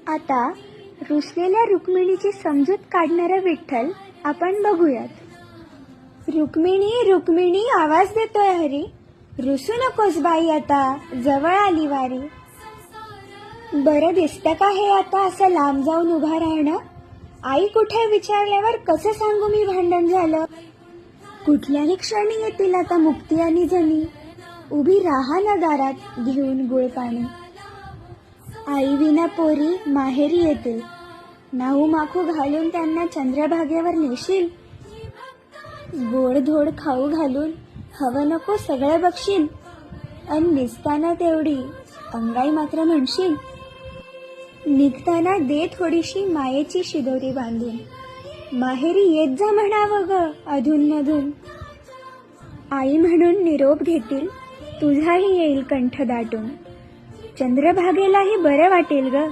आता रुसलेल्या रुक्मिणीची समजूत काढणारा विठ्ठल आपण बघूयात. रुक्मिणी रुक्मिणी आवाज देतोय हरी, रुसू नकोस बाई आता जवळ आली वारी. बरं दिसतं का हे आता असं लांब जाऊन उभा राहणं? आई कुठे विचारल्यावर कसं सांगू मी भांडण झालं? कुठल्याही क्षणी येतील आता मुक्ती आणि जनी, उभी राहा ना दारात घेऊन गुळ पाणी. आई विना पोरी माहेरी येतील, नाहू माखू घालून त्यांना चंद्रभागेवर नेशील. गोड धोड खाऊ घालून हवं नको सगळं बघशील, अन निसताना तेवढी अंगाई मात्र म्हणशील. निघताना दे थोडीशी मायेची शिदोरी बांधून, माहेरी येत जा म्हणावं ग अधून मधून. आई म्हणून निरोप घेतील, तुझाही येईल कंठ दाटून, चंद्रभागेलाही बरं वाटेल ग.